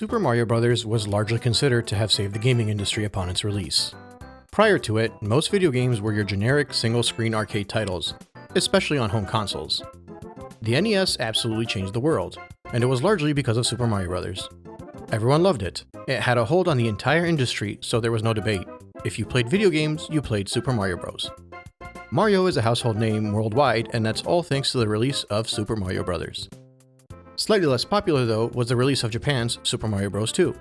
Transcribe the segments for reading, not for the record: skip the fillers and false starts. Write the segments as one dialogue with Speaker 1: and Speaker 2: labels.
Speaker 1: Super Mario Bros. Was largely considered to have saved the gaming industry upon its release. Prior to it, most video games were your generic single-screen arcade titles, especially on home consoles. The NES absolutely changed the world, and it was largely because of Super Mario Bros. Everyone loved it. It had a hold on the entire industry, so there was no debate. If you played video games, you played Super Mario Bros. Mario is a household name worldwide, and that's all thanks to the release of Super Mario Bros. Slightly less popular, though, was the release of Japan's Super Mario Bros. 2,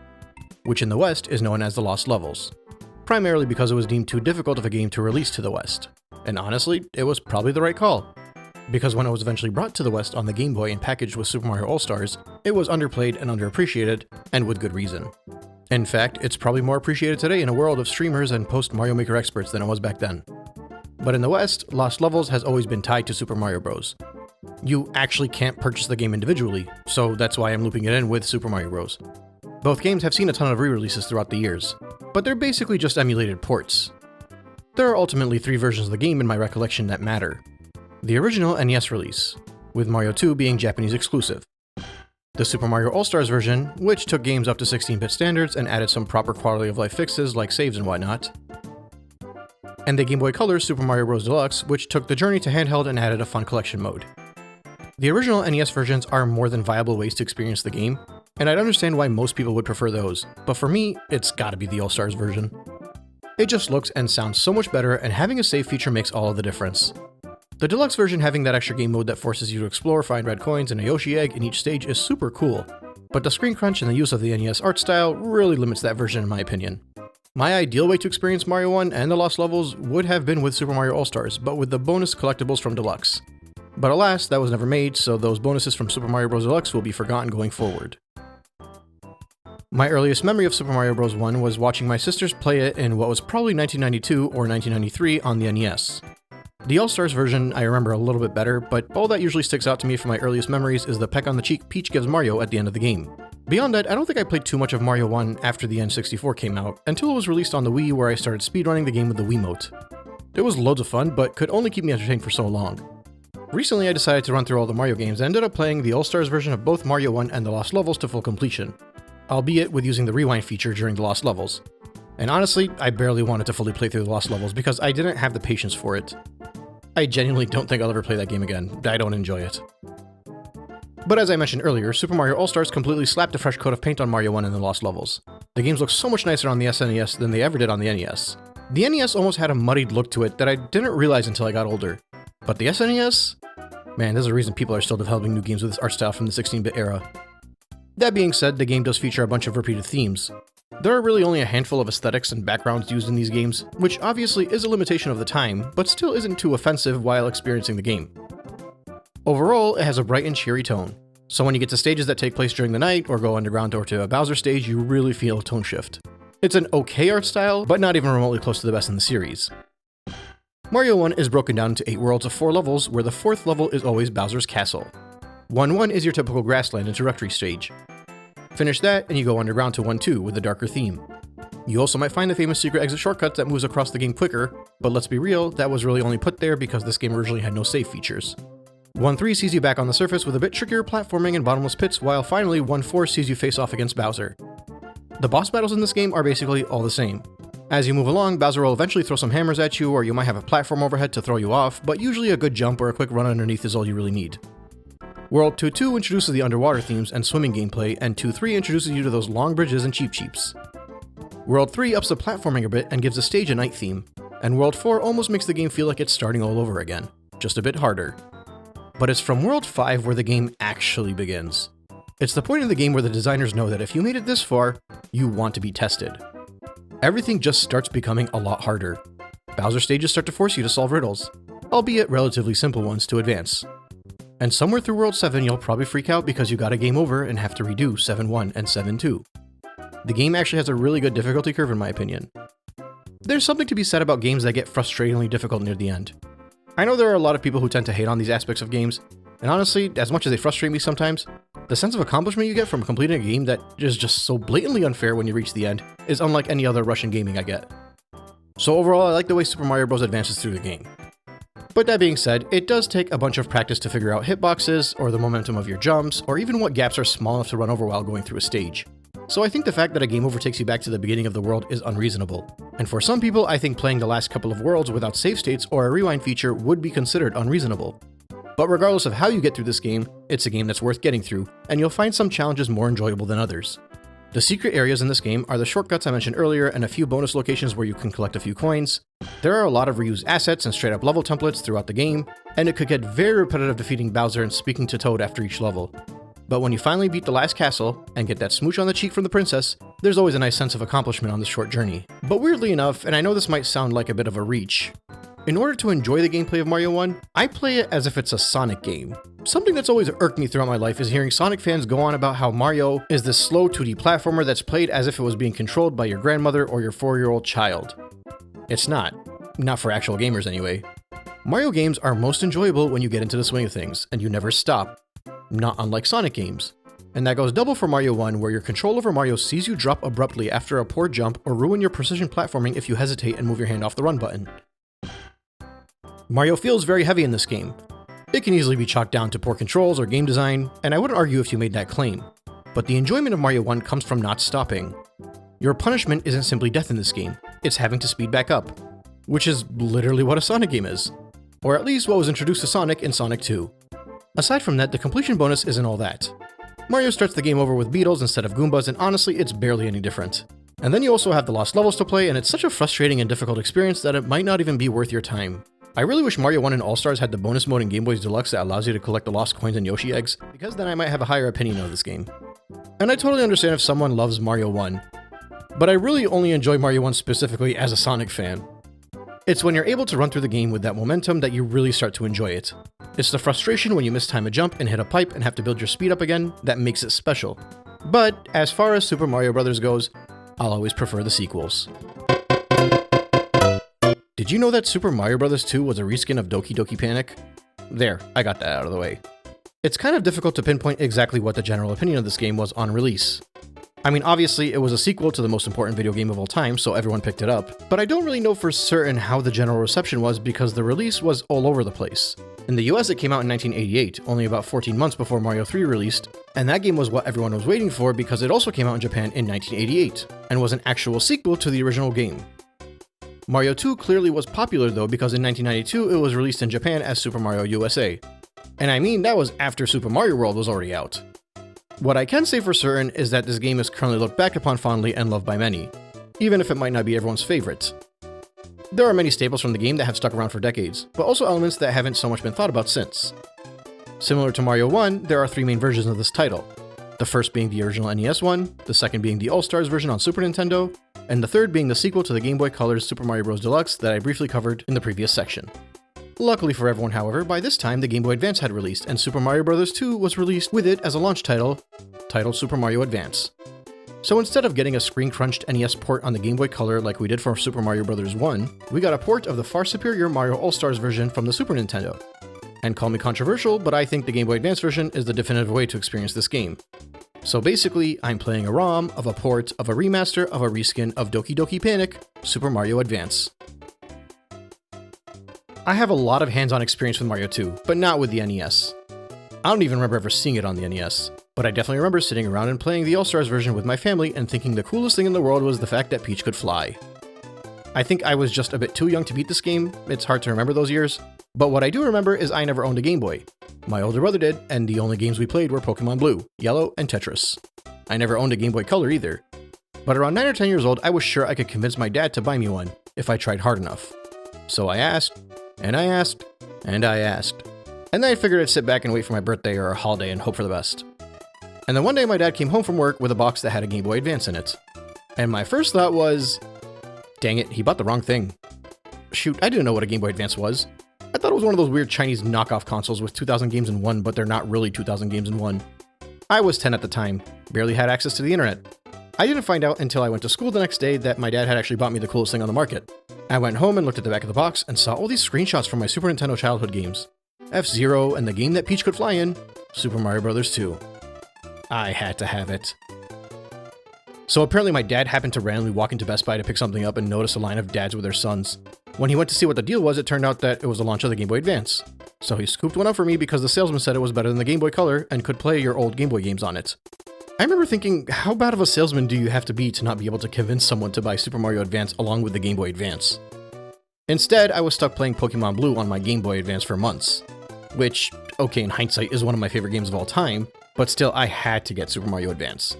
Speaker 1: which in the West is known as the Lost Levels, primarily because it was deemed too difficult of a game to release to the West. And honestly, it was probably the right call, because when it was eventually brought to the West on the Game Boy and packaged with Super Mario All-Stars, it was underplayed and underappreciated, and with good reason. In fact, it's probably more appreciated today in a world of streamers and post-Mario Maker experts than it was back then. But in the West, Lost Levels has always been tied to Super Mario Bros. You actually can't purchase the game individually, so that's why I'm looping it in with Super Mario Bros. Both games have seen a ton of re-releases throughout the years, but they're basically just emulated ports. There are ultimately 3 versions of the game in my recollection that matter. The original NES release, with Mario 2 being Japanese exclusive. The Super Mario All-Stars version, which took games up to 16-bit standards and added some proper quality of life fixes like saves and whatnot. And the Game Boy Color Super Mario Bros. Deluxe, which took the journey to handheld and added a fun collection mode. The original NES versions are more than viable ways to experience the game, and I'd understand why most people would prefer those, but for me, it's gotta be the All-Stars version. It just looks and sounds so much better, and having a save feature makes all of the difference. The Deluxe version having that extra game mode that forces you to explore, find red coins, and a Yoshi egg in each stage is super cool, but the screen crunch and the use of the NES art style really limits that version in my opinion. My ideal way to experience Mario 1 and the Lost Levels would have been with Super Mario All-Stars, but with the bonus collectibles from Deluxe. But alas, that was never made, so those bonuses from Super Mario Bros. Deluxe will be forgotten going forward. My earliest memory of Super Mario Bros. 1 was watching my sisters play it in what was probably 1992 or 1993 on the NES. The All-Stars version I remember a little bit better, but all that usually sticks out to me from my earliest memories is the peck on the cheek Peach gives Mario at the end of the game. Beyond that, I don't think I played too much of Mario 1 after the N64 came out, until it was released on the Wii where I started speedrunning the game with the Wiimote. It was loads of fun, but could only keep me entertained for so long. Recently I decided to run through all the Mario games and ended up playing the All-Stars version of both Mario 1 and the Lost Levels to full completion, albeit with using the rewind feature during the Lost Levels. And honestly, I barely wanted to fully play through the Lost Levels because I didn't have the patience for it. I genuinely don't think I'll ever play that game again. I don't enjoy it. But as I mentioned earlier, Super Mario All-Stars completely slapped a fresh coat of paint on Mario 1 and the Lost Levels. The games look so much nicer on the SNES than they ever did on the NES. The NES almost had a muddied look to it that I didn't realize until I got older. But the SNES? Man, there's a reason people are still developing new games with this art style from the 16-bit era. That being said, the game does feature a bunch of repeated themes. There are really only a handful of aesthetics and backgrounds used in these games, which obviously is a limitation of the time, but still isn't too offensive while experiencing the game. Overall, it has a bright and cheery tone, so when you get to stages that take place during the night, or go underground or to a Bowser stage, you really feel a tone shift. It's an okay art style, but not even remotely close to the best in the series. Mario 1 is broken down into 8 worlds of 4 levels, where the 4th level is always Bowser's Castle. 1-1 is your typical grassland introductory stage. Finish that, and you go underground to 1-2 with a darker theme. You also might find the famous secret exit shortcut that moves across the game quicker, but let's be real, that was really only put there because this game originally had no save features. 1-3 sees you back on the surface with a bit trickier platforming and bottomless pits, while finally 1-4 sees you face off against Bowser. The boss battles in this game are basically all the same. As you move along, Bowser will eventually throw some hammers at you, or you might have a platform overhead to throw you off, but usually a good jump or a quick run underneath is all you really need. World 2-2 introduces the underwater themes and swimming gameplay, and 2-3 introduces you to those long bridges and Cheep Cheeps. World 3 ups the platforming a bit and gives the stage a night theme, and World 4 almost makes the game feel like it's starting all over again, just a bit harder. But it's from World 5 where the game actually begins. It's the point of the game where the designers know that if you made it this far, you want to be tested. Everything just starts becoming a lot harder. Bowser stages start to force you to solve riddles, albeit relatively simple ones to advance. And somewhere through World 7 you'll probably freak out because you got a game over and have to redo 7-1 and 7-2. The game actually has a really good difficulty curve in my opinion. There's something to be said about games that get frustratingly difficult near the end. I know there are a lot of people who tend to hate on these aspects of games, and honestly, as much as they frustrate me sometimes, the sense of accomplishment you get from completing a game that is just so blatantly unfair when you reach the end is unlike any other Russian gaming I get. So overall, I like the way Super Mario Bros. Advances through the game. But that being said, it does take a bunch of practice to figure out hitboxes, or the momentum of your jumps, or even what gaps are small enough to run over while going through a stage. So I think the fact that a game over takes you back to the beginning of the world is unreasonable. And for some people, I think playing the last couple of worlds without save states or a rewind feature would be considered unreasonable. But regardless of how you get through this game, it's a game that's worth getting through, and you'll find some challenges more enjoyable than others. The secret areas in this game are the shortcuts I mentioned earlier and a few bonus locations where you can collect a few coins. There are a lot of reused assets and straight up level templates throughout the game, and it could get very repetitive defeating Bowser and speaking to Toad after each level. But when you finally beat the last castle and get that smooch on the cheek from the princess, there's always a nice sense of accomplishment on this short journey. But weirdly enough, and I know this might sound like a bit of a reach, in order to enjoy the gameplay of Mario 1, I play it as if it's a Sonic game. Something that's always irked me throughout my life is hearing Sonic fans go on about how Mario is this slow 2D platformer that's played as if it was being controlled by your grandmother or your 4-year-old child. It's not. Not for actual gamers anyway. Mario games are most enjoyable when you get into the swing of things, and you never stop. Not unlike Sonic games. And that goes double for Mario 1, where your control over Mario sees you drop abruptly after a poor jump or ruin your precision platforming if you hesitate and move your hand off the run button. Mario feels very heavy in this game. It can easily be chalked down to poor controls or game design, and I wouldn't argue if you made that claim. But the enjoyment of Mario 1 comes from not stopping. Your punishment isn't simply death in this game, it's having to speed back up. Which is literally what a Sonic game is. Or at least what was introduced to Sonic in Sonic 2. Aside from that, the completion bonus isn't all that. Mario starts the game over with Beetles instead of Goombas, and honestly, it's barely any different. And then you also have the lost levels to play, and it's such a frustrating and difficult experience that it might not even be worth your time. I really wish Mario 1 and All-Stars had the bonus mode in Game Boy's Deluxe that allows you to collect the lost coins and Yoshi eggs, because then I might have a higher opinion of this game. And I totally understand if someone loves Mario 1, but I really only enjoy Mario 1 specifically as a Sonic fan. It's when you're able to run through the game with that momentum that you really start to enjoy it. It's the frustration when you mistime a jump and hit a pipe and have to build your speed up again that makes it special. But as far as Super Mario Bros. Goes, I'll always prefer the sequels. Did you know that Super Mario Bros. 2 was a reskin of Doki Doki Panic? There, I got that out of the way. It's kind of difficult to pinpoint exactly what the general opinion of this game was on release. I mean, obviously, it was a sequel to the most important video game of all time, so everyone picked it up, but I don't really know for certain how the general reception was because the release was all over the place. In the US, it came out in 1988, only about 14 months before Mario 3 released, and that game was what everyone was waiting for because it also came out in Japan in 1988, and was an actual sequel to the original game. Mario 2 clearly was popular though because in 1992 it was released in Japan as Super Mario USA. And I mean, that was after Super Mario World was already out. What I can say for certain is that this game is currently looked back upon fondly and loved by many, even if it might not be everyone's favorite. There are many staples from the game that have stuck around for decades, but also elements that haven't so much been thought about since. Similar to Mario 1, there are 3 main versions of this title. The first being the original NES one, the second being the All-Stars version on Super Nintendo, and the third being the sequel to the Game Boy Color's Super Mario Bros. Deluxe that I briefly covered in the previous section. Luckily for everyone, however, by this time the Game Boy Advance had released, and Super Mario Bros. 2 was released with it as a launch title, titled Super Mario Advance. So instead of getting a screen-crunched NES port on the Game Boy Color like we did for Super Mario Bros. 1, we got a port of the far superior Mario All-Stars version from the Super Nintendo. And call me controversial, but I think the Game Boy Advance version is the definitive way to experience this game. So basically, I'm playing a ROM of a port of a remaster of a reskin of Doki Doki Panic, Super Mario Advance. I have a lot of hands-on experience with Mario 2, but not with the NES. I don't even remember ever seeing it on the NES, but I definitely remember sitting around and playing the All-Stars version with my family and thinking the coolest thing in the world was the fact that Peach could fly. I think I was just a bit too young to beat this game, it's hard to remember those years, but what I do remember is I never owned a Game Boy. My older brother did, and the only games we played were Pokemon Blue, Yellow, and Tetris. I never owned a Game Boy Color either. But around 9 or 10 years old, I was sure I could convince my dad to buy me one, if I tried hard enough. So I asked, and I asked, and I asked. And then I figured I'd sit back and wait for my birthday or a holiday and hope for the best. And then one day my dad came home from work with a box that had a Game Boy Advance in it. And my first thought was, dang it, he bought the wrong thing. Shoot, I didn't know what a Game Boy Advance was. I thought it was one of those weird Chinese knockoff consoles with 2,000 games in one, but they're not really 2,000 games in one. I was 10 at the time, barely had access to the internet. I didn't find out until I went to school the next day that my dad had actually bought me the coolest thing on the market. I went home and looked at the back of the box and saw all these screenshots from my Super Nintendo childhood games. F-Zero and the game that Peach could fly in, Super Mario Bros. 2. I had to have it. So apparently my dad happened to randomly walk into Best Buy to pick something up and notice a line of dads with their sons. When he went to see what the deal was, it turned out that it was the launch of the Game Boy Advance. So he scooped one up for me because the salesman said it was better than the Game Boy Color and could play your old Game Boy games on it. I remember thinking, how bad of a salesman do you have to be to not be able to convince someone to buy Super Mario Advance along with the Game Boy Advance? Instead, I was stuck playing Pokemon Blue on my Game Boy Advance for months. Which, okay, in hindsight, is one of my favorite games of all time, but still I had to get Super Mario Advance.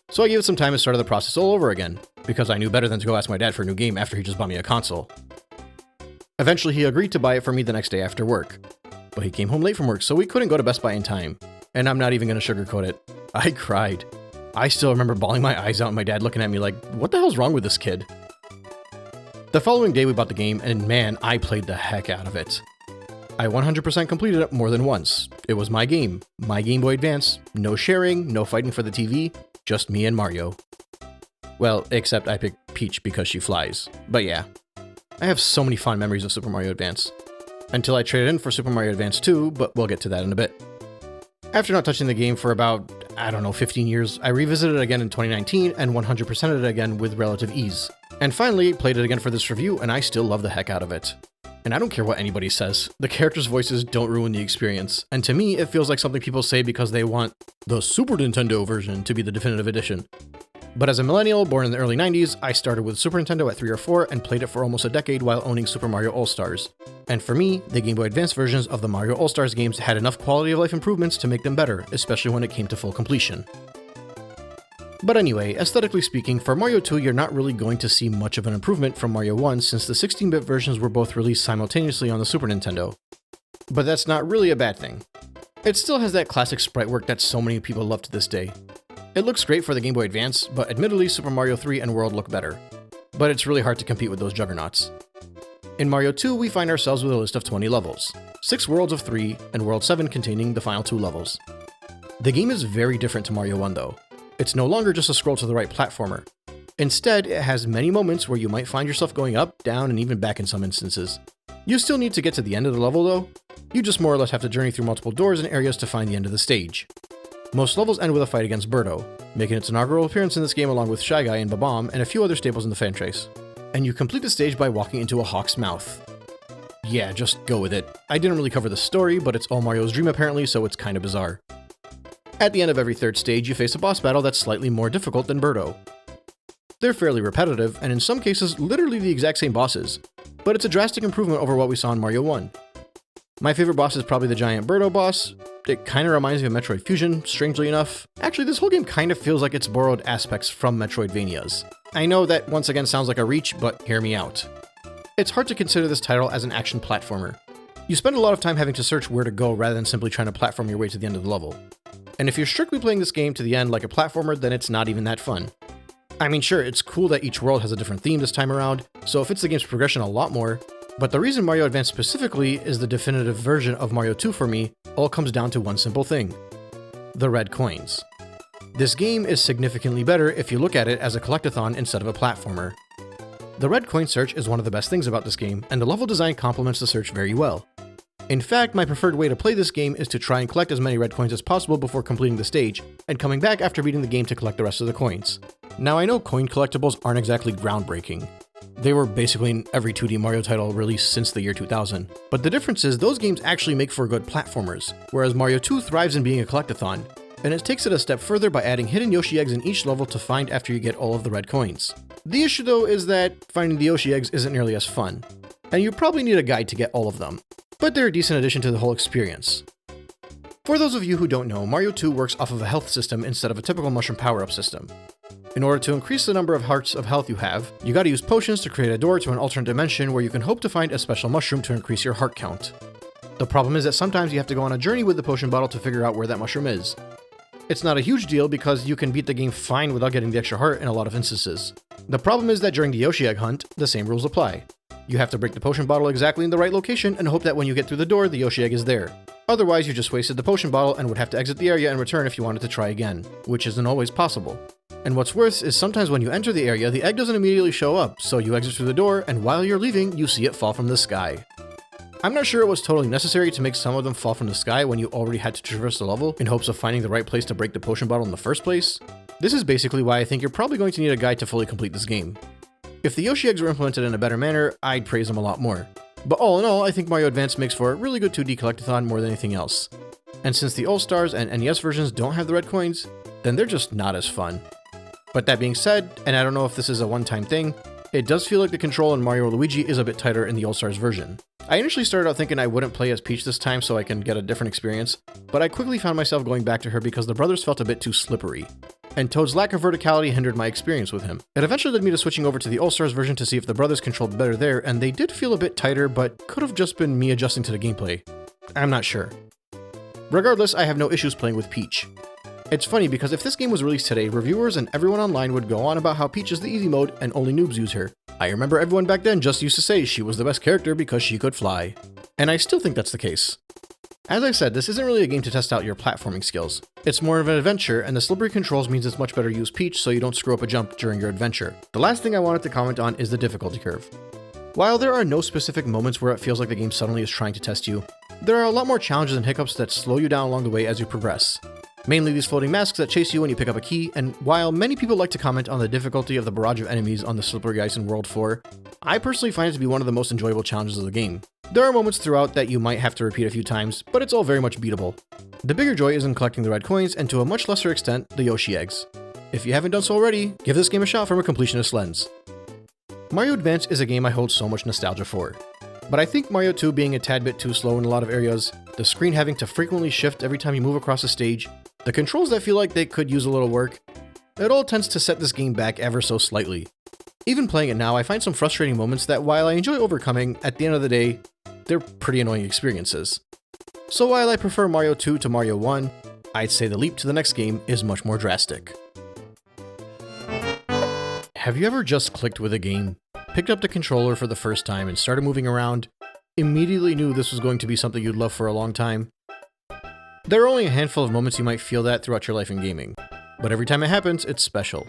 Speaker 1: So I gave it some time and started the process all over again, because I knew better than to go ask my dad for a new game after he just bought me a console. Eventually he agreed to buy it for me the next day after work. But he came home late from work, so we couldn't go to Best Buy in time. And I'm not even gonna sugarcoat it. I cried. I still remember bawling my eyes out and my dad looking at me like, what the hell's wrong with this kid? The following day we bought the game, and man, I played the heck out of it. I 100% completed it more than once. It was my game, my Game Boy Advance, no sharing, no fighting for the TV, just me and Mario. Well, except I picked Peach because she flies. But yeah, I have so many fond memories of Super Mario Advance. Until I traded in for Super Mario Advance 2, but we'll get to that in a bit. After not touching the game for about, 15 years, I revisited it again in 2019 and 100%ed it again with relative ease. And finally, played it again for this review, and I still love the heck out of it. And I don't care what anybody says, the characters' voices don't ruin the experience, and to me it feels like something people say because they want the Super Nintendo version to be the definitive edition. But as a millennial born in the early 90s, I started with Super Nintendo at 3 or 4 and played it for almost a decade while owning Super Mario All-Stars. And for me, the Game Boy Advance versions of the Mario All-Stars games had enough quality of life improvements to make them better, especially when it came to full completion. But anyway, aesthetically speaking, for Mario 2 you're not really going to see much of an improvement from Mario 1 since the 16-bit versions were both released simultaneously on the Super Nintendo. But that's not really a bad thing. It still has that classic sprite work that so many people love to this day. It looks great for the Game Boy Advance, but admittedly Super Mario 3 and World look better. But it's really hard to compete with those juggernauts. In Mario 2 we find ourselves with a list of 20 levels, 6 worlds of 3, and World 7 containing the final 2 levels. The game is very different to Mario 1 though. It's no longer just a scroll to the right platformer. Instead, it has many moments where you might find yourself going up, down, and even back in some instances. You still need to get to the end of the level though. You just more or less have to journey through multiple doors and areas to find the end of the stage. Most levels end with a fight against Birdo, making its inaugural appearance in this game along with Shy Guy and Bob-omb and a few other staples in the franchise. And you complete the stage by walking into a hawk's mouth. Yeah, just go with it. I didn't really cover the story, but it's all Mario's dream apparently, so it's kinda bizarre. At the end of every third stage, you face a boss battle that's slightly more difficult than Birdo. They're fairly repetitive, and in some cases, literally the exact same bosses, but it's a drastic improvement over what we saw in Mario 1. My favorite boss is probably the giant Birdo boss. It kinda reminds me of Metroid Fusion, strangely enough. Actually, this whole game kinda feels like it's borrowed aspects from Metroidvanias. I know that once again sounds like a reach, but hear me out. It's hard to consider this title as an action platformer. You spend a lot of time having to search where to go rather than simply trying to platform your way to the end of the level. And if you're strictly playing this game to the end like a platformer, then it's not even that fun. I mean, sure, it's cool that each world has a different theme this time around, so it fits the game's progression a lot more, but the reason Mario Advance specifically is the definitive version of Mario 2 for me all comes down to one simple thing: the red coins. This game is significantly better if you look at it as a collectathon instead of a platformer. The red coin search is one of the best things about this game, and the level design complements the search very well. In fact, my preferred way to play this game is to try and collect as many red coins as possible before completing the stage, and coming back after beating the game to collect the rest of the coins. Now I know coin collectibles aren't exactly groundbreaking. They were basically in every 2D Mario title released since the year 2000, but the difference is those games actually make for good platformers, whereas Mario 2 thrives in being a collectathon, and it takes it a step further by adding hidden Yoshi eggs in each level to find after you get all of the red coins. The issue though is that finding the Yoshi eggs isn't nearly as fun, and you probably need a guide to get all of them. But they're a decent addition to the whole experience. For those of you who don't know, Mario 2 works off of a health system instead of a typical mushroom power-up system. In order to increase the number of hearts of health you have, you gotta use potions to create a door to an alternate dimension where you can hope to find a special mushroom to increase your heart count. The problem is that sometimes you have to go on a journey with the potion bottle to figure out where that mushroom is. It's not a huge deal because you can beat the game fine without getting the extra heart in a lot of instances. The problem is that during the Yoshi Egg hunt, the same rules apply. You have to break the potion bottle exactly in the right location and hope that when you get through the door, the Yoshi Egg is there. Otherwise, you just wasted the potion bottle and would have to exit the area and return if you wanted to try again, which isn't always possible. And what's worse is sometimes when you enter the area, the egg doesn't immediately show up, so you exit through the door, and while you're leaving, you see it fall from the sky. I'm not sure it was totally necessary to make some of them fall from the sky when you already had to traverse the level in hopes of finding the right place to break the potion bottle in the first place. This is basically why I think you're probably going to need a guide to fully complete this game. If the Yoshi Eggs were implemented in a better manner, I'd praise them a lot more. But all in all, I think Mario Advance makes for a really good 2D collectathon more than anything else. And since the All-Stars and NES versions don't have the red coins, then they're just not as fun. But that being said, and I don't know if this is a one-time thing, it does feel like the control in Mario & Luigi is a bit tighter in the All-Stars version. I initially started out thinking I wouldn't play as Peach this time so I can get a different experience, but I quickly found myself going back to her because the brothers felt a bit too slippery, and Toad's lack of verticality hindered my experience with him. It eventually led me to switching over to the All-Stars version to see if the brothers controlled better there, and they did feel a bit tighter, but could have just been me adjusting to the gameplay. I'm not sure. Regardless, I have no issues playing with Peach. It's funny because if this game was released today, reviewers and everyone online would go on about how Peach is the easy mode and only noobs use her. I remember everyone back then just used to say she was the best character because she could fly. And I still think that's the case. As I said, this isn't really a game to test out your platforming skills. It's more of an adventure, and the slippery controls means it's much better to use Peach so you don't screw up a jump during your adventure. The last thing I wanted to comment on is the difficulty curve. While there are no specific moments where it feels like the game suddenly is trying to test you, there are a lot more challenges and hiccups that slow you down along the way as you progress. Mainly these floating masks that chase you when you pick up a key, and while many people like to comment on the difficulty of the barrage of enemies on the slippery ice in World 4, I personally find it to be one of the most enjoyable challenges of the game. There are moments throughout that you might have to repeat a few times, but it's all very much beatable. The bigger joy is in collecting the red coins, and to a much lesser extent, the Yoshi eggs. If you haven't done so already, give this game a shot from a completionist lens. Mario Advance is a game I hold so much nostalgia for. But I think Mario 2 being a tad bit too slow in a lot of areas, the screen having to frequently shift every time you move across a stage, the controls that feel like they could use a little work, it all tends to set this game back ever so slightly. Even playing it now, I find some frustrating moments that while I enjoy overcoming, at the end of the day, they're pretty annoying experiences. So while I prefer Mario 2 to Mario 1, I'd say the leap to the next game is much more drastic. Have you ever just clicked with a game, picked up the controller for the first time and started moving around, immediately knew this was going to be something you'd love for a long time? There are only a handful of moments you might feel that throughout your life in gaming, but every time it happens, it's special.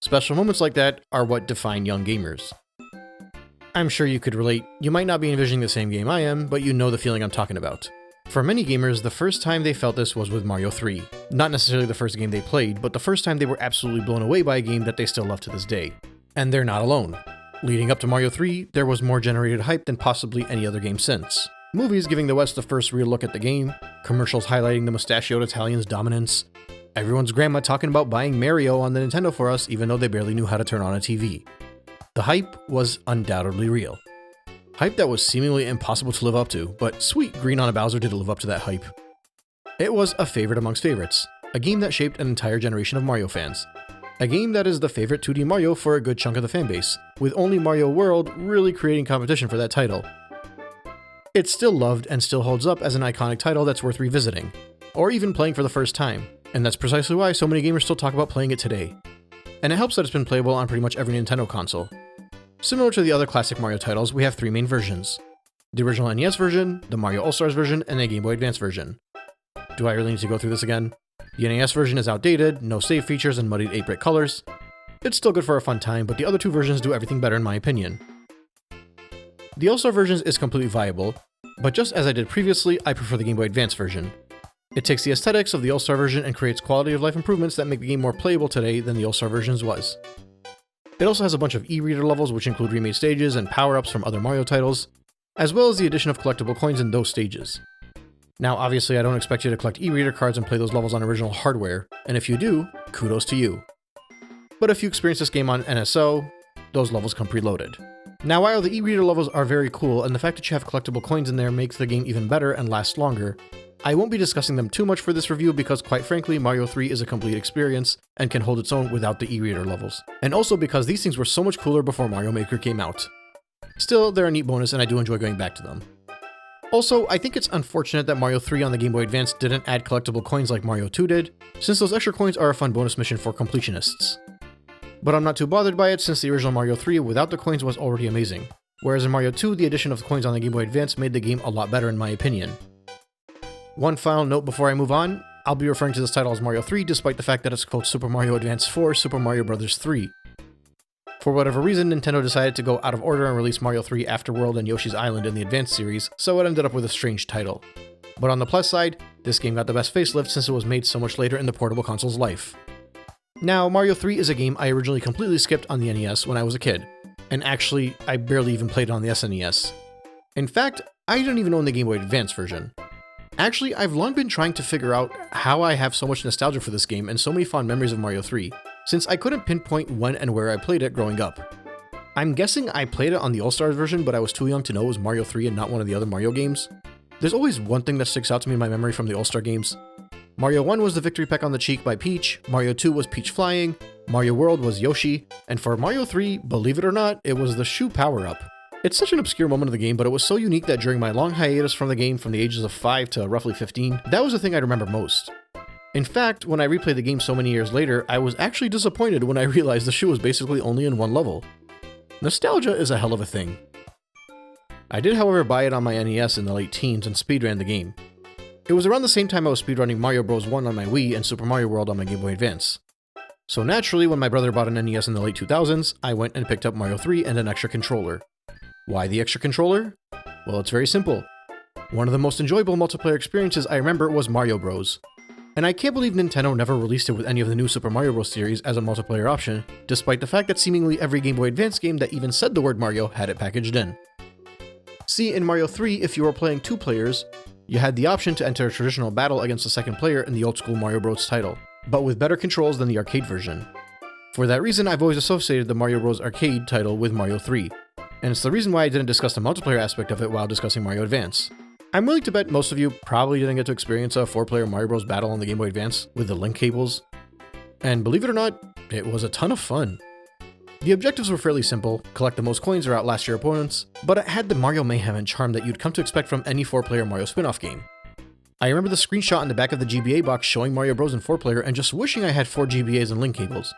Speaker 1: Special moments like that are what define young gamers. I'm sure you could relate. You might not be envisioning the same game I am, but you know the feeling I'm talking about. For many gamers, the first time they felt this was with Mario 3. Not necessarily the first game they played, but the first time they were absolutely blown away by a game that they still love to this day. And they're not alone. Leading up to Mario 3, there was more generated hype than possibly any other game since. Movies giving the West the first real look at the game, commercials highlighting the mustachioed Italians' dominance, everyone's grandma talking about buying Mario on the Nintendo for us even though they barely knew how to turn on a TV. The hype was undoubtedly real. Hype that was seemingly impossible to live up to, but sweet Green on a Bowser did live up to that hype. It was a favorite amongst favorites, a game that shaped an entire generation of Mario fans. A game that is the favorite 2D Mario for a good chunk of the fanbase, with only Mario World really creating competition for that title. It's still loved and still holds up as an iconic title that's worth revisiting, or even playing for the first time, and that's precisely why so many gamers still talk about playing it today. And it helps that it's been playable on pretty much every Nintendo console. Similar to the other classic Mario titles, we have three main versions. The original NES version, the Mario All-Stars version, and the Game Boy Advance version. Do I really need to go through this again? The NES version is outdated, no save features, and muddied 8-bit colors. It's still good for a fun time, but the other two versions do everything better in my opinion. The All-Star version is completely viable, but just as I did previously, I prefer the Game Boy Advance version. It takes the aesthetics of the All-Star version and creates quality of life improvements that make the game more playable today than the All-Star versions was. It also has a bunch of e-reader levels which include remade stages and power-ups from other Mario titles, as well as the addition of collectible coins in those stages. Now obviously I don't expect you to collect e-reader cards and play those levels on original hardware, and if you do, kudos to you. But if you experience this game on NSO, those levels come preloaded. Now while the e-reader levels are very cool and the fact that you have collectible coins in there makes the game even better and lasts longer, I won't be discussing them too much for this review because quite frankly Mario 3 is a complete experience and can hold its own without the e-reader levels. And also because these things were so much cooler before Mario Maker came out. Still, they're a neat bonus and I do enjoy going back to them. Also, I think it's unfortunate that Mario 3 on the Game Boy Advance didn't add collectible coins like Mario 2 did, since those extra coins are a fun bonus mission for completionists. But I'm not too bothered by it since the original Mario 3 without the coins was already amazing, whereas in Mario 2 the addition of the coins on the Game Boy Advance made the game a lot better in my opinion. One final note before I move on, I'll be referring to this title as Mario 3 despite the fact that it's called Super Mario Advance 4 Super Mario Bros. 3. For whatever reason, Nintendo decided to go out of order and release Mario 3 Afterworld and Yoshi's Island in the Advance series, so it ended up with a strange title. But on the plus side, this game got the best facelift since it was made so much later in the portable console's life. Now, Mario 3 is a game I originally completely skipped on the NES when I was a kid, and actually, I barely even played it on the SNES. In fact, I didn't even own the Game Boy Advance version. Actually, I've long been trying to figure out how I have so much nostalgia for this game and so many fond memories of Mario 3, since I couldn't pinpoint when and where I played it growing up. I'm guessing I played it on the All-Stars version, but I was too young to know it was Mario 3 and not one of the other Mario games. There's always one thing that sticks out to me in my memory from the All-Star games. Mario 1 was the victory peck on the cheek by Peach, Mario 2 was Peach flying, Mario World was Yoshi, and for Mario 3, believe it or not, it was the shoe power-up. It's such an obscure moment of the game, but it was so unique that during my long hiatus from the game from the ages of 5 to roughly 15, that was the thing I remember most. In fact, when I replayed the game so many years later, I was actually disappointed when I realized the shoe was basically only in one level. Nostalgia is a hell of a thing. I did, however, buy it on my NES in the late teens and speedran the game. It was around the same time I was speedrunning Mario Bros. 1 on my Wii and Super Mario World on my Game Boy Advance. So naturally, when my brother bought an NES in the late 2000s, I went and picked up Mario 3 and an extra controller. Why the extra controller? Well, it's very simple. One of the most enjoyable multiplayer experiences I remember was Mario Bros. And I can't believe Nintendo never released it with any of the new Super Mario Bros. Series as a multiplayer option, despite the fact that seemingly every Game Boy Advance game that even said the word Mario had it packaged in. See, in Mario 3, if you were playing 2 players, you had the option to enter a traditional battle against the second player in the old-school Mario Bros. Title, but with better controls than the arcade version. For that reason, I've always associated the Mario Bros. Arcade title with Mario 3. And it's the reason why I didn't discuss the multiplayer aspect of it while discussing Mario Advance. I'm willing to bet most of you probably didn't get to experience a 4-player Mario Bros. Battle on the Game Boy Advance with the link cables. And believe it or not, it was a ton of fun. The objectives were fairly simple, collect the most coins or outlast your opponents, but it had the Mario mayhem and charm that you'd come to expect from any 4-player Mario spin-off game. I remember the screenshot in the back of the GBA box showing Mario Bros. In 4-player and just wishing I had 4 GBAs and link cables.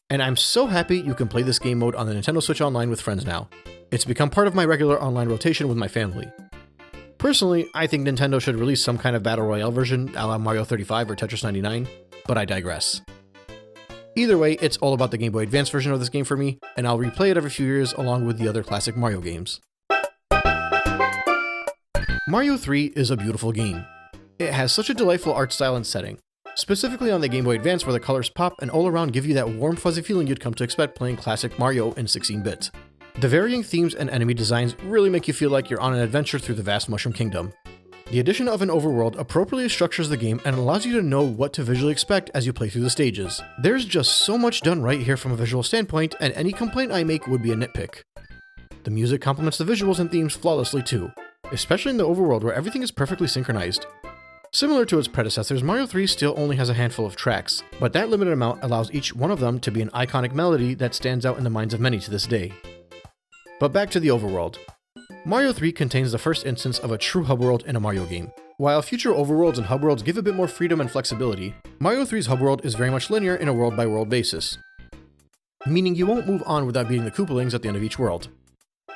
Speaker 1: And I'm so happy you can play this game mode on the Nintendo Switch Online with friends now. It's become part of my regular online rotation with my family. Personally, I think Nintendo should release some kind of Battle Royale version a la Mario 35 or Tetris 99, but I digress. Either way, it's all about the Game Boy Advance version of this game for me, and I'll replay it every few years along with the other classic Mario games. Mario 3 is a beautiful game. It has such a delightful art style and setting. Specifically on the Game Boy Advance where the colors pop and all around give you that warm fuzzy feeling you'd come to expect playing classic Mario in 16-bit. The varying themes and enemy designs really make you feel like you're on an adventure through the vast Mushroom Kingdom. The addition of an overworld appropriately structures the game and allows you to know what to visually expect as you play through the stages. There's just so much done right here from a visual standpoint, and any complaint I make would be a nitpick. The music complements the visuals and themes flawlessly too, especially in the overworld where everything is perfectly synchronized. Similar to its predecessors, Mario 3 still only has a handful of tracks, but that limited amount allows each one of them to be an iconic melody that stands out in the minds of many to this day. But back to the overworld. Mario 3 contains the first instance of a true hub world in a Mario game. While future overworlds and hub worlds give a bit more freedom and flexibility, Mario 3's hub world is very much linear in a world-by-world basis, meaning you won't move on without beating the Koopalings at the end of each world.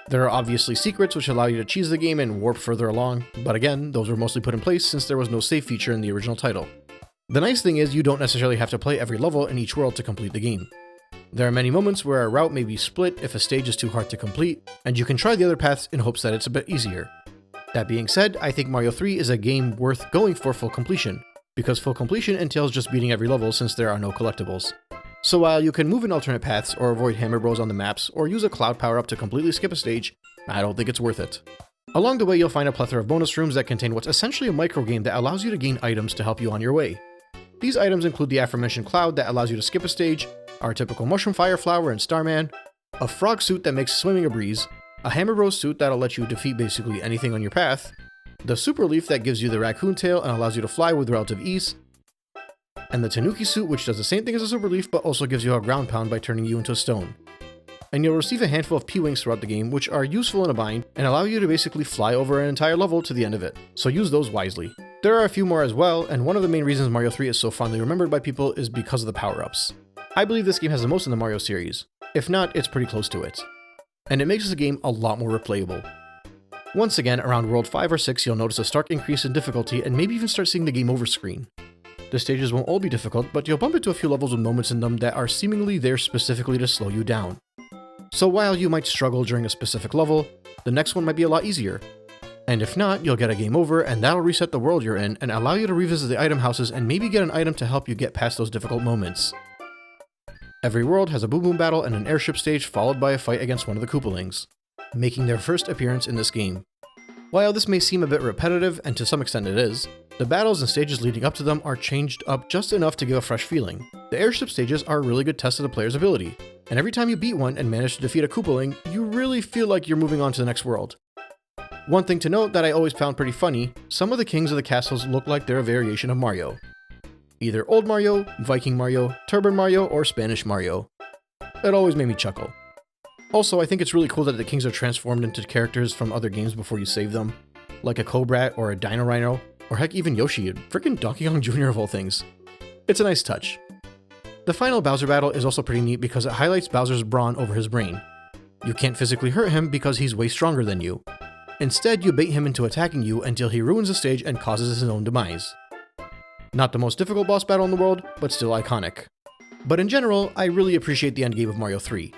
Speaker 1: There are obviously secrets which allow you to cheese the game and warp further along, but again, those were mostly put in place since there was no save feature in the original title. The nice thing is you don't necessarily have to play every level in each world to complete the game. There are many moments where a route may be split if a stage is too hard to complete, and you can try the other paths in hopes that it's a bit easier. That being said, I think Mario 3 is a game worth going for full completion, because full completion entails just beating every level since there are no collectibles. So while you can move in alternate paths or avoid Hammer Bros on the maps or use a cloud power-up to completely skip a stage, I don't think it's worth it. Along the way you'll find a plethora of bonus rooms that contain what's essentially a microgame that allows you to gain items to help you on your way. These items include the aforementioned cloud that allows you to skip a stage, our typical Mushroom Fire Flower and Starman, a frog suit that makes swimming a breeze, a Hammer Bros suit that'll let you defeat basically anything on your path, the Super Leaf that gives you the raccoon tail and allows you to fly with relative ease, and the Tanuki suit which does the same thing as a Super Leaf but also gives you a ground pound by turning you into a stone. And you'll receive a handful of P-Wings throughout the game which are useful in a bind and allow you to basically fly over an entire level to the end of it, so use those wisely. There are a few more as well, and one of the main reasons Mario 3 is so fondly remembered by people is because of the power-ups. I believe this game has the most in the Mario series. If not, it's pretty close to it. And it makes the game a lot more replayable. Once again, around World 5 or 6 you'll notice a stark increase in difficulty and maybe even start seeing the game over screen. The stages won't all be difficult, but you'll bump into a few levels with moments in them that are seemingly there specifically to slow you down. So while you might struggle during a specific level, the next one might be a lot easier. And if not, you'll get a game over and that'll reset the world you're in and allow you to revisit the item houses and maybe get an item to help you get past those difficult moments. Every world has a Boom Boom battle and an airship stage followed by a fight against one of the Koopalings, making their first appearance in this game. While this may seem a bit repetitive, and to some extent it is, the battles and stages leading up to them are changed up just enough to give a fresh feeling. The airship stages are a really good test of the player's ability, and every time you beat one and manage to defeat a Koopaling, you really feel like you're moving on to the next world. One thing to note that I always found pretty funny, some of the kings of the castles look like they're a variation of Mario. Either Old Mario, Viking Mario, Turban Mario, or Spanish Mario. It always made me chuckle. Also, I think it's really cool that the kings are transformed into characters from other games before you save them, like a Cobra or a Dino Rhino, or heck even Yoshi, and frickin' Donkey Kong Jr. of all things. It's a nice touch. The final Bowser battle is also pretty neat because it highlights Bowser's brawn over his brain. You can't physically hurt him because he's way stronger than you. Instead, you bait him into attacking you until he ruins the stage and causes his own demise. Not the most difficult boss battle in the world, but still iconic. But in general, I really appreciate the endgame of Mario 3.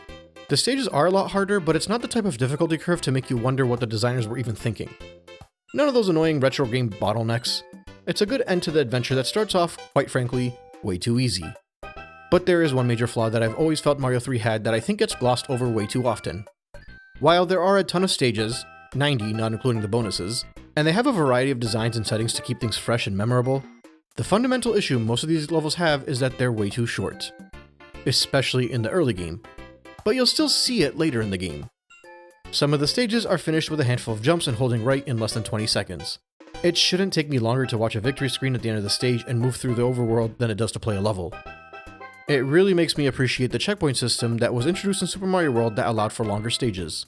Speaker 1: The stages are a lot harder, but it's not the type of difficulty curve to make you wonder what the designers were even thinking. None of those annoying retro game bottlenecks. It's a good end to the adventure that starts off, quite frankly, way too easy. But there is one major flaw that I've always felt Mario 3 had that I think gets glossed over way too often. While there are a ton of stages, 90 not including the bonuses, and they have a variety of designs and settings to keep things fresh and memorable, the fundamental issue most of these levels have is that they're way too short. Especially in the early game. But you'll still see it later in the game. Some of the stages are finished with a handful of jumps and holding right in less than 20 seconds. It shouldn't take me longer to watch a victory screen at the end of the stage and move through the overworld than it does to play a level. It really makes me appreciate the checkpoint system that was introduced in Super Mario World that allowed for longer stages.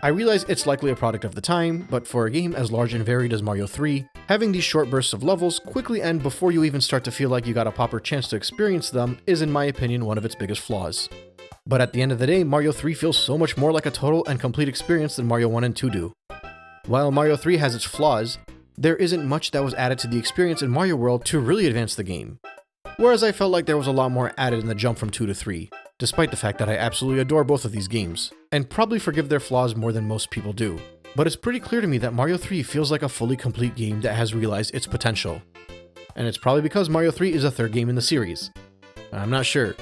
Speaker 1: I realize it's likely a product of the time, but for a game as large and varied as Mario 3, having these short bursts of levels quickly end before you even start to feel like you got a proper chance to experience them is in my opinion one of its biggest flaws. But at the end of the day, Mario 3 feels so much more like a total and complete experience than Mario 1 and 2 do. While Mario 3 has its flaws, there isn't much that was added to the experience in Mario World to really advance the game. Whereas I felt like there was a lot more added in the jump from 2 to 3, despite the fact that I absolutely adore both of these games, and probably forgive their flaws more than most people do. But it's pretty clear to me that Mario 3 feels like a fully complete game that has realized its potential. And it's probably because Mario 3 is the third game in the series. I'm not sure,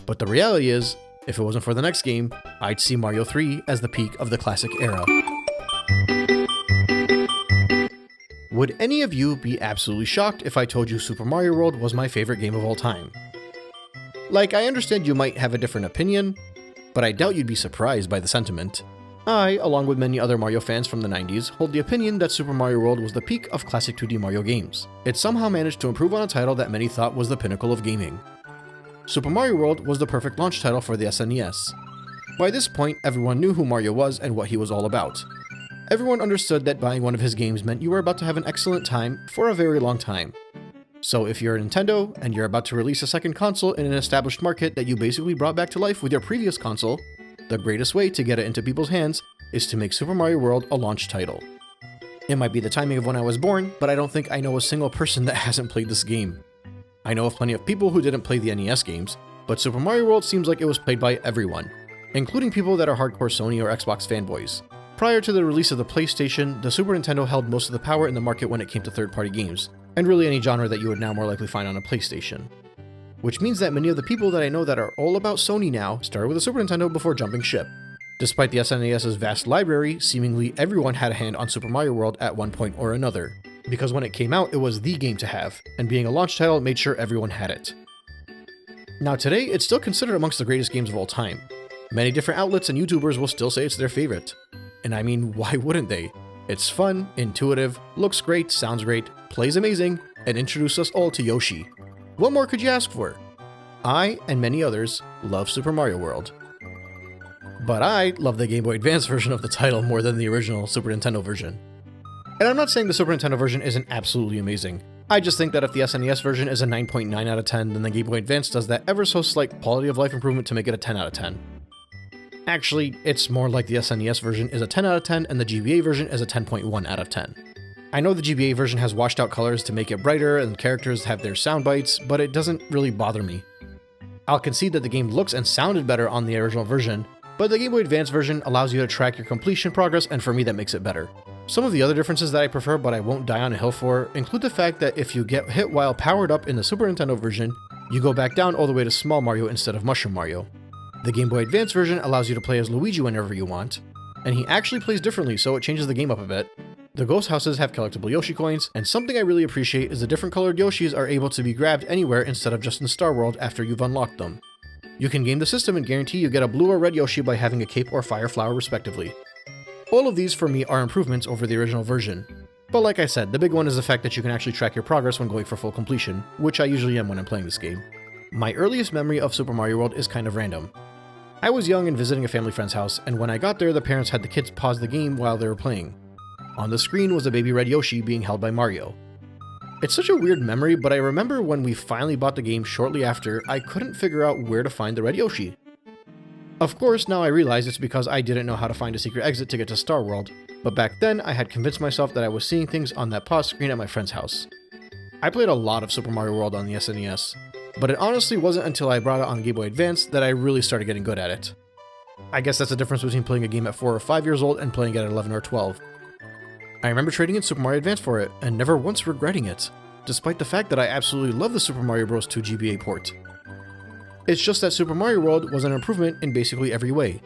Speaker 1: but the reality is, if it wasn't for the next game, I'd see Mario 3 as the peak of the classic era. Would any of you be absolutely shocked if I told you Super Mario World was my favorite game of all time? Like, I understand you might have a different opinion, but I doubt you'd be surprised by the sentiment. I, along with many other Mario fans from the 90s, hold the opinion that Super Mario World was the peak of classic 2D Mario games. It somehow managed to improve on a title that many thought was the pinnacle of gaming. Super Mario World was the perfect launch title for the SNES. By this point, everyone knew who Mario was and what he was all about. Everyone understood that buying one of his games meant you were about to have an excellent time for a very long time. So if you're a Nintendo, and you're about to release a second console in an established market that you basically brought back to life with your previous console, the greatest way to get it into people's hands is to make Super Mario World a launch title. It might be the timing of when I was born, but I don't think I know a single person that hasn't played this game. I know of plenty of people who didn't play the NES games, but Super Mario World seems like it was played by everyone, including people that are hardcore Sony or Xbox fanboys. Prior to the release of the PlayStation, the Super Nintendo held most of the power in the market when it came to third-party games, and really any genre that you would now more likely find on a PlayStation. Which means that many of the people that I know that are all about Sony now started with the Super Nintendo before jumping ship. Despite the SNES's vast library, seemingly everyone had a hand on Super Mario World at one point or another, because when it came out it was the game to have, and being a launch title made sure everyone had it. Now today, it's still considered amongst the greatest games of all time. Many different outlets and YouTubers will still say it's their favorite. And I mean, why wouldn't they? It's fun, intuitive, looks great, sounds great, plays amazing, and introduced us all to Yoshi. What more could you ask for? I, and many others, love Super Mario World. But I love the Game Boy Advance version of the title more than the original Super Nintendo version. And I'm not saying the Super Nintendo version isn't absolutely amazing. I just think that if the SNES version is a 9.9 out of 10, then the Game Boy Advance does that ever so slight quality of life improvement to make it a 10 out of 10. Actually, it's more like the SNES version is a 10 out of 10 and the GBA version is a 10.1 out of 10. I know the GBA version has washed out colors to make it brighter and characters have their sound bites, but it doesn't really bother me. I'll concede that the game looks and sounded better on the original version, but the Game Boy Advance version allows you to track your completion progress, and for me that makes it better. Some of the other differences that I prefer but I won't die on a hill for include the fact that if you get hit while powered up in the Super Nintendo version, you go back down all the way to Small Mario instead of Mushroom Mario. The Game Boy Advance version allows you to play as Luigi whenever you want, and he actually plays differently so it changes the game up a bit, The ghost houses have collectible Yoshi coins, and something I really appreciate is the different colored Yoshis are able to be grabbed anywhere instead of just in Star World after you've unlocked them. You can game the system and guarantee you get a blue or red Yoshi by having a cape or fire flower respectively. All of these for me are improvements over the original version. But like I said, the big one is the fact that you can actually track your progress when going for full completion, which I usually am when I'm playing this game. My earliest memory of Super Mario World is kind of random. I was young and visiting a family friend's house, and when I got there, the parents had the kids pause the game while they were playing. On the screen was a baby red Yoshi being held by Mario. It's such a weird memory, but I remember when we finally bought the game shortly after, I couldn't figure out where to find the red Yoshi. Of course, now I realize it's because I didn't know how to find a secret exit to get to Star World, but back then I had convinced myself that I was seeing things on that pause screen at my friend's house. I played a lot of Super Mario World on the SNES, but it honestly wasn't until I brought it on Game Boy Advance that I really started getting good at it. I guess that's the difference between playing a game at 4 or 5 years old and playing it at 11 or 12. I remember trading in Super Mario Advance for it, and never once regretting it, despite the fact that I absolutely love the Super Mario Bros. 2 GBA port. It's just that Super Mario World was an improvement in basically every way.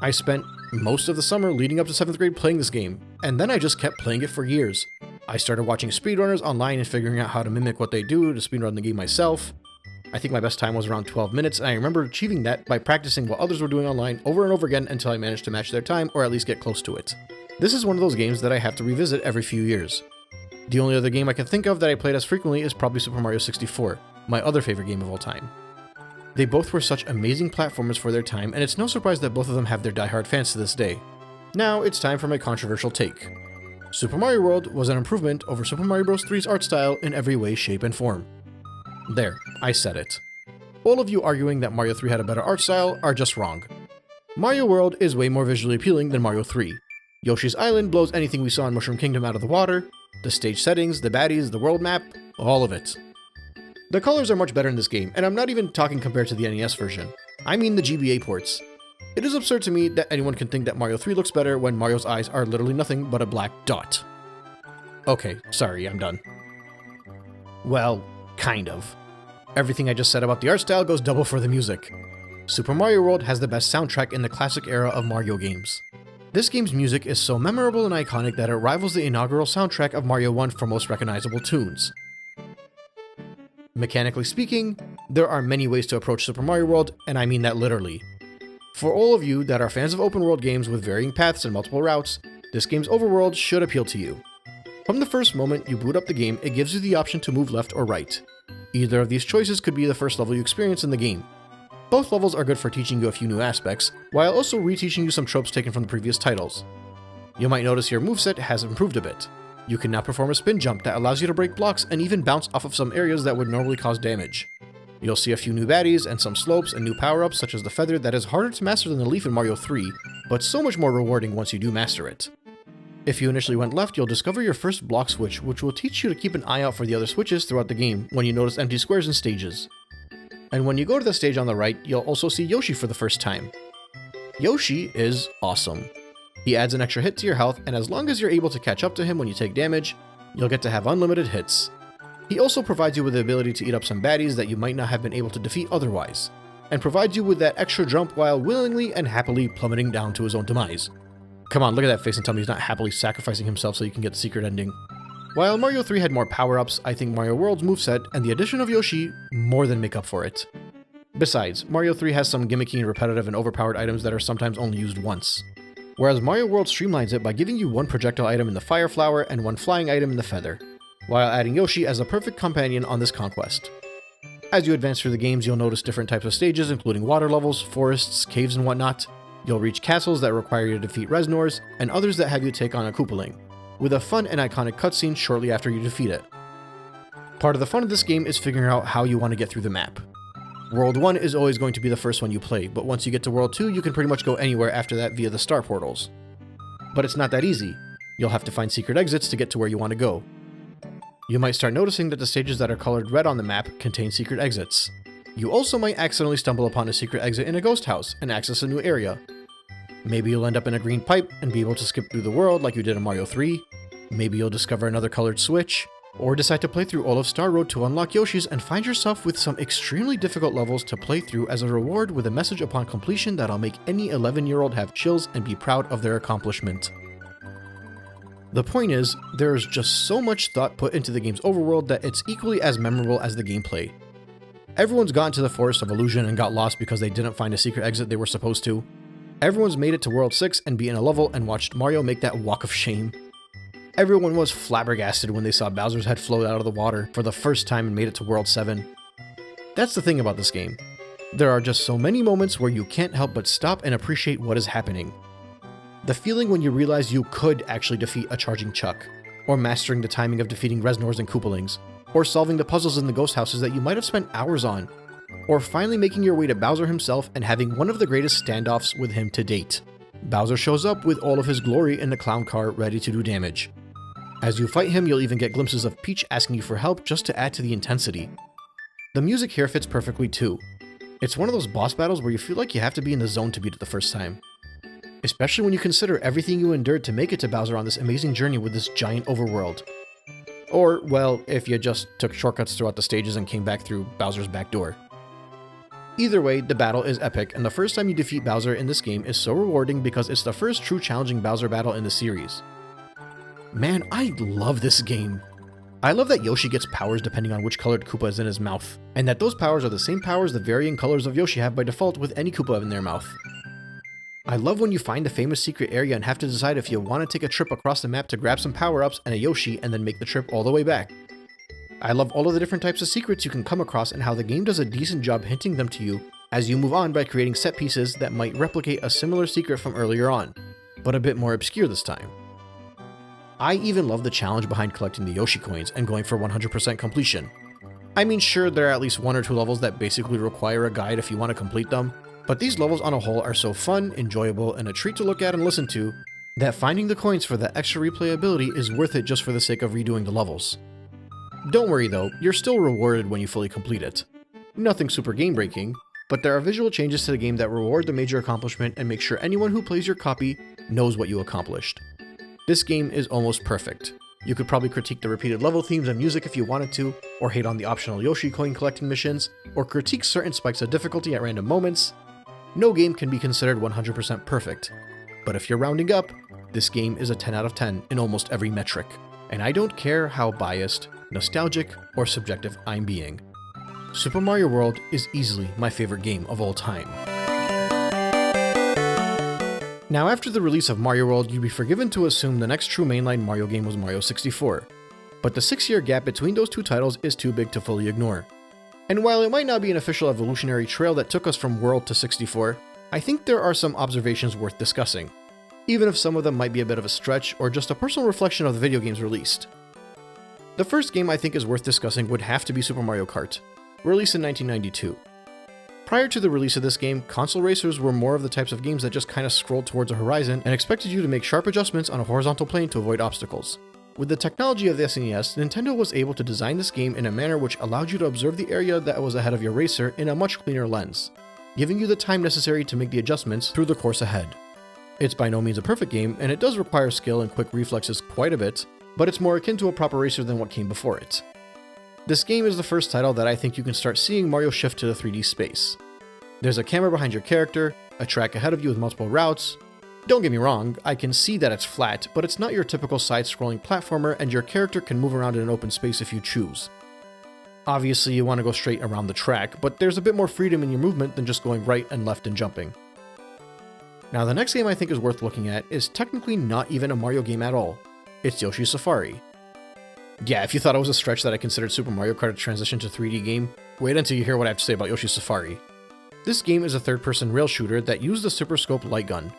Speaker 1: I spent most of the summer leading up to 7th grade playing this game, and then I just kept playing it for years. I started watching speedrunners online and figuring out how to mimic what they do to speedrun the game myself. I think my best time was around 12 minutes, and I remember achieving that by practicing what others were doing online over and over again until I managed to match their time or at least get close to it. This is one of those games that I have to revisit every few years. The only other game I can think of that I played as frequently is probably Super Mario 64, my other favorite game of all time. They both were such amazing platformers for their time, and it's no surprise that both of them have their diehard fans to this day. Now, it's time for my controversial take. Super Mario World was an improvement over Super Mario Bros. 3's art style in every way, shape, and form. There, I said it. All of you arguing that Mario 3 had a better art style are just wrong. Mario World is way more visually appealing than Mario 3. Yoshi's Island blows anything we saw in Mushroom Kingdom out of the water, the stage settings, the baddies, the world map, all of it. The colors are much better in this game, and I'm not even talking compared to the NES version. I mean the GBA ports. It is absurd to me that anyone can think that Mario 3 looks better when Mario's eyes are literally nothing but a black dot. Okay, sorry, I'm done. Well, kind of. Everything I just said about the art style goes double for the music. Super Mario World has the best soundtrack in the classic era of Mario games. This game's music is so memorable and iconic that it rivals the inaugural soundtrack of Mario 1 for most recognizable tunes. Mechanically speaking, there are many ways to approach Super Mario World, and I mean that literally. For all of you that are fans of open world games with varying paths and multiple routes, this game's overworld should appeal to you. From the first moment you boot up the game, it gives you the option to move left or right. Either of these choices could be the first level you experience in the game. Both levels are good for teaching you a few new aspects, while also reteaching you some tropes taken from the previous titles. You might notice your moveset has improved a bit. You can now perform a spin jump that allows you to break blocks and even bounce off of some areas that would normally cause damage. You'll see a few new baddies and some slopes and new power-ups such as the feather that is harder to master than the leaf in Mario 3, but so much more rewarding once you do master it. If you initially went left, you'll discover your first block switch, which will teach you to keep an eye out for the other switches throughout the game when you notice empty squares in stages. And when you go to the stage on the right, you'll also see Yoshi for the first time. Yoshi is awesome. He adds an extra hit to your health, and as long as you're able to catch up to him when you take damage, you'll get to have unlimited hits. He also provides you with the ability to eat up some baddies that you might not have been able to defeat otherwise, and provides you with that extra jump while willingly and happily plummeting down to his own demise. Come on, look at that face and tell me he's not happily sacrificing himself so you can get the secret ending. While Mario 3 had more power-ups, I think Mario World's moveset and the addition of Yoshi more than make up for it. Besides, Mario 3 has some gimmicky and repetitive and overpowered items that are sometimes only used once. Whereas Mario World streamlines it by giving you one projectile item in the Fire Flower and one flying item in the Feather, while adding Yoshi as the perfect companion on this conquest. As you advance through the games, you'll notice different types of stages including water levels, forests, caves, and whatnot. You'll reach castles that require you to defeat Reznors, and others that have you take on a Koopaling, with a fun and iconic cutscene shortly after you defeat it. Part of the fun of this game is figuring out how you want to get through the map. World 1 is always going to be the first one you play, but once you get to World 2, you can pretty much go anywhere after that via the star portals. But it's not that easy. You'll have to find secret exits to get to where you want to go. You might start noticing that the stages that are colored red on the map contain secret exits. You also might accidentally stumble upon a secret exit in a ghost house and access a new area. Maybe you'll end up in a green pipe and be able to skip through the world like you did in Mario 3. Maybe you'll discover another colored switch, or decide to play through all of Star Road to unlock Yoshi's and find yourself with some extremely difficult levels to play through as a reward with a message upon completion that'll make any 11-year-old have chills and be proud of their accomplishment. The point is, there is just so much thought put into the game's overworld that it's equally as memorable as the gameplay. Everyone's gotten to the Forest of Illusion and got lost because they didn't find a secret exit they were supposed to. Everyone's made it to World 6 and beaten a level and watched Mario make that walk of shame. Everyone was flabbergasted when they saw Bowser's head float out of the water for the first time and made it to World 7. That's the thing about this game. There are just so many moments where you can't help but stop and appreciate what is happening. The feeling when you realize you could actually defeat a charging Chuck, or mastering the timing of defeating Resnors and Koopalings, or solving the puzzles in the ghost houses that you might have spent hours on, or finally making your way to Bowser himself and having one of the greatest standoffs with him to date. Bowser shows up with all of his glory in the clown car ready to do damage. As you fight him, you'll even get glimpses of Peach asking you for help just to add to the intensity. The music here fits perfectly too. It's one of those boss battles where you feel like you have to be in the zone to beat it the first time. Especially when you consider everything you endured to make it to Bowser on this amazing journey with this giant overworld. Or, well, if you just took shortcuts throughout the stages and came back through Bowser's back door. Either way, the battle is epic, and the first time you defeat Bowser in this game is so rewarding because it's the first true challenging Bowser battle in the series. Man, I love this game. I love that Yoshi gets powers depending on which colored Koopa is in his mouth, and that those powers are the same powers the varying colors of Yoshi have by default with any Koopa in their mouth. I love when you find the famous secret area and have to decide if you want to take a trip across the map to grab some power-ups and a Yoshi and then make the trip all the way back. I love all of the different types of secrets you can come across and how the game does a decent job hinting them to you as you move on by creating set pieces that might replicate a similar secret from earlier on, but a bit more obscure this time. I even love the challenge behind collecting the Yoshi coins and going for 100% completion. I mean, sure, there are at least 1 or 2 levels that basically require a guide if you want to complete them, but these levels on a whole are so fun, enjoyable, and a treat to look at and listen to, that finding the coins for that extra replayability is worth it just for the sake of redoing the levels. Don't worry though, you're still rewarded when you fully complete it. Nothing super game-breaking, but there are visual changes to the game that reward the major accomplishment and make sure anyone who plays your copy knows what you accomplished. This game is almost perfect. You could probably critique the repeated level themes and music if you wanted to, or hate on the optional Yoshi coin collecting missions, or critique certain spikes of difficulty at random moments. No game can be considered 100% perfect, but if you're rounding up, this game is a 10 out of 10 in almost every metric, and I don't care how biased, nostalgic, or subjective I'm being. Super Mario World is easily my favorite game of all time. Now, after the release of Mario World, you'd be forgiven to assume the next true mainline Mario game was Mario 64, but the 6-year gap between those two titles is too big to fully ignore. And while it might not be an official evolutionary trail that took us from World to 64, I think there are some observations worth discussing, even if some of them might be a bit of a stretch or just a personal reflection of the video games released. The first game I think is worth discussing would have to be Super Mario Kart, released in 1992. Prior to the release of this game, console racers were more of the types of games that just kinda scrolled towards a horizon and expected you to make sharp adjustments on a horizontal plane to avoid obstacles. With the technology of the SNES, Nintendo was able to design this game in a manner which allowed you to observe the area that was ahead of your racer in a much cleaner lens, giving you the time necessary to make the adjustments through the course ahead. It's by no means a perfect game, and it does require skill and quick reflexes quite a bit, but it's more akin to a proper racer than what came before it. This game is the first title that I think you can start seeing Mario shift to the 3D space. There's a camera behind your character, a track ahead of you with multiple routes. Don't get me wrong, I can see that it's flat, but it's not your typical side-scrolling platformer and your character can move around in an open space if you choose. Obviously you want to go straight around the track, but there's a bit more freedom in your movement than just going right and left and jumping. Now the next game I think is worth looking at is technically not even a Mario game at all. It's Yoshi's Safari. Yeah, if you thought it was a stretch that I considered Super Mario Kart a transition to 3D game, wait until you hear what I have to say about Yoshi's Safari. This game is a third-person rail shooter that used the Super Scope light gun,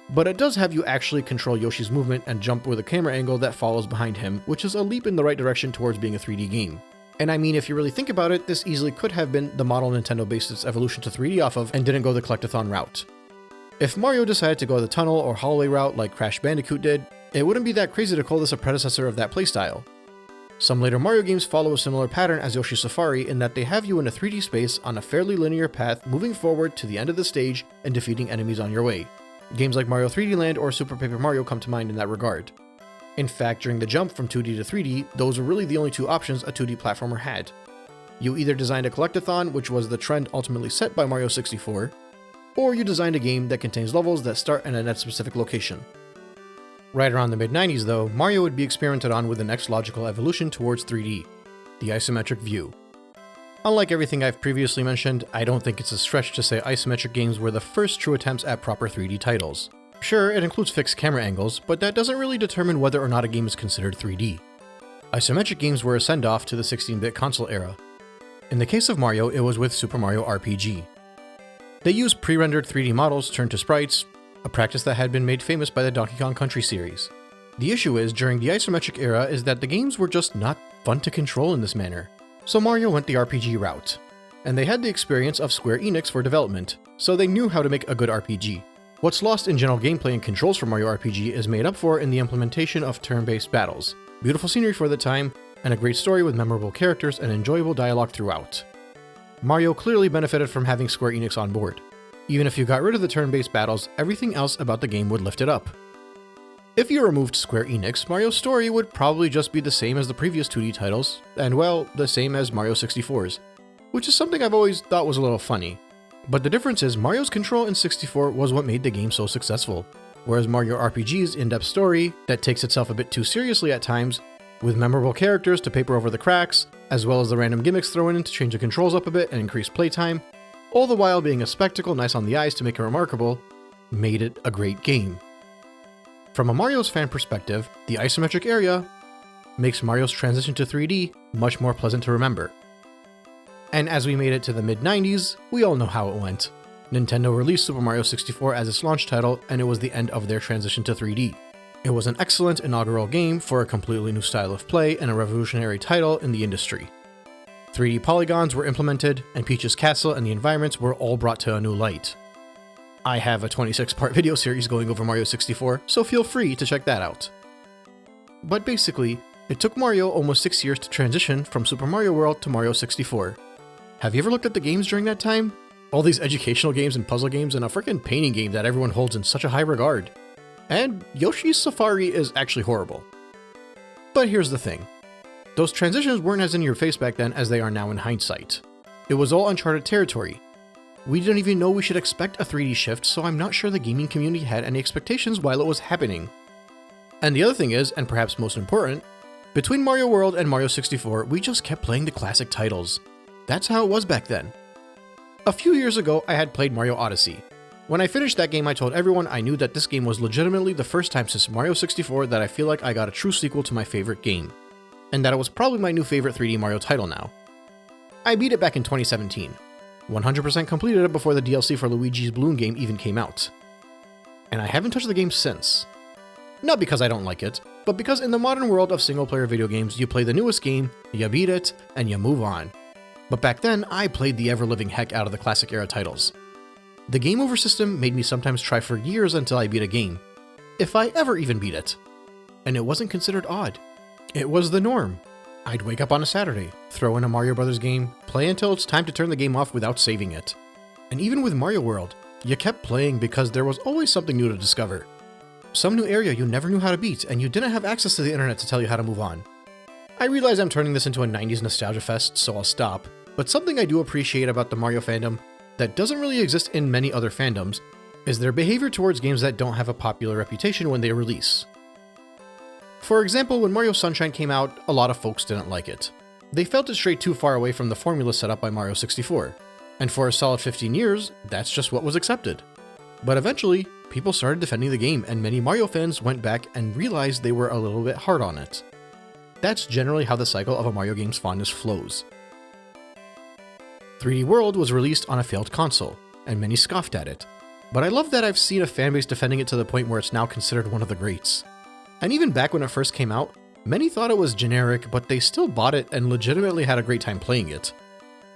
Speaker 1: but it does have you actually control Yoshi's movement and jump with a camera angle that follows behind him, which is a leap in the right direction towards being a 3D game. And I mean, if you really think about it, this easily could have been the model Nintendo based its evolution to 3D off of and didn't go the collectathon route. If Mario decided to go the tunnel or hallway route like Crash Bandicoot did, it wouldn't be that crazy to call this a predecessor of that playstyle. Some later Mario games follow a similar pattern as Yoshi's Safari in that they have you in a 3D space on a fairly linear path moving forward to the end of the stage and defeating enemies on your way. Games like Mario 3D Land or Super Paper Mario come to mind in that regard. In fact, during the jump from 2D to 3D, those were really the only two options a 2D platformer had. You either designed a collectathon, which was the trend ultimately set by Mario 64, or you designed a game that contains levels that start in a net-specific location. Right around the mid-90s though, Mario would be experimented on with the next logical evolution towards 3D, the isometric view. Unlike everything I've previously mentioned, I don't think it's a stretch to say isometric games were the first true attempts at proper 3D titles. Sure, it includes fixed camera angles, but that doesn't really determine whether or not a game is considered 3D. Isometric games were a send-off to the 16-bit console era. In the case of Mario, it was with Super Mario RPG. They used pre-rendered 3D models turned to sprites, a practice that had been made famous by the Donkey Kong Country series. The issue is, during the isometric era, is that the games were just not fun to control in this manner. So Mario went the RPG route. And they had the experience of Square Enix for development, so they knew how to make a good RPG. What's lost in general gameplay and controls for Mario RPG is made up for in the implementation of turn-based battles, beautiful scenery for the time, and a great story with memorable characters and enjoyable dialogue throughout. Mario clearly benefited from having Square Enix on board. Even if you got rid of the turn-based battles, everything else about the game would lift it up. If you removed Square Enix, Mario's story would probably just be the same as the previous 2D titles, and well, the same as Mario 64's, which is something I've always thought was a little funny. But the difference is Mario's control in 64 was what made the game so successful, whereas Mario RPG's in-depth story, that takes itself a bit too seriously at times, with memorable characters to paper over the cracks, as well as the random gimmicks thrown in to change the controls up a bit and increase playtime, all the while being a spectacle nice on the eyes to make it remarkable, made it a great game. From a Mario's fan perspective, the isometric area makes Mario's transition to 3D much more pleasant to remember. And as we made it to the mid-90s, we all know how it went. Nintendo released Super Mario 64 as its launch title, and it was the end of their transition to 3D. It was an excellent inaugural game for a completely new style of play and a revolutionary title in the industry. 3D polygons were implemented, and Peach's castle and the environments were all brought to a new light. I have a 26-part video series going over Mario 64, so feel free to check that out. But basically, it took Mario almost 6 years to transition from Super Mario World to Mario 64. Have you ever looked at the games during that time? All these educational games and puzzle games and a freaking painting game that everyone holds in such a high regard. And Yoshi's Safari is actually horrible. But here's the thing. Those transitions weren't as in your face back then as they are now in hindsight. It was all uncharted territory. We didn't even know we should expect a 3D shift, so I'm not sure the gaming community had any expectations while it was happening. And the other thing is, and perhaps most important, between Mario World and Mario 64, we just kept playing the classic titles. That's how it was back then. A few years ago, I had played Mario Odyssey. When I finished that game, I told everyone I knew that this game was legitimately the first time since Mario 64 that I feel like I got a true sequel to my favorite game, and that it was probably my new favorite 3D Mario title now. I beat it back in 2017. 100% completed it before the DLC for Luigi's Balloon game even came out. And I haven't touched the game since. Not because I don't like it, but because in the modern world of single-player video games, you play the newest game, you beat it, and you move on. But back then, I played the ever-living heck out of the classic era titles. The game over system made me sometimes try for years until I beat a game, if I ever even beat it. And it wasn't considered odd. It was the norm. I'd wake up on a Saturday, throw in a Mario Brothers game, play until it's time to turn the game off without saving it. And even with Mario World, you kept playing because there was always something new to discover. Some new area you never knew how to beat, and you didn't have access to the internet to tell you how to move on. I realize I'm turning this into a 90s nostalgia fest, so I'll stop, but something I do appreciate about the Mario fandom that doesn't really exist in many other fandoms is their behavior towards games that don't have a popular reputation when they release. For example, when Mario Sunshine came out, a lot of folks didn't like it. They felt it strayed too far away from the formula set up by Mario 64, and for a solid 15 years, that's just what was accepted. But eventually, people started defending the game, and many Mario fans went back and realized they were a little bit hard on it. That's generally how the cycle of a Mario game's fondness flows. 3D World was released on a failed console, and many scoffed at it, but I love that I've seen a fanbase defending it to the point where it's now considered one of the greats. And even back when it first came out, many thought it was generic, but they still bought it and legitimately had a great time playing it.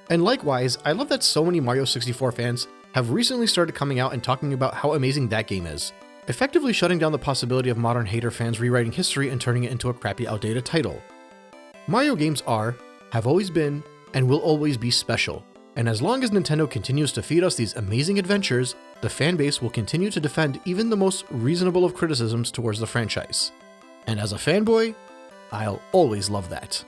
Speaker 1: And likewise, I love that so many Mario 64 fans have recently started coming out and talking about how amazing that game is, effectively shutting down the possibility of modern hater fans rewriting history and turning it into a crappy, outdated title. Mario games are, have always been, and will always be special, and as long as Nintendo continues to feed us these amazing adventures, the fanbase will continue to defend even the most reasonable of criticisms towards the franchise. And as a fanboy, I'll always love that.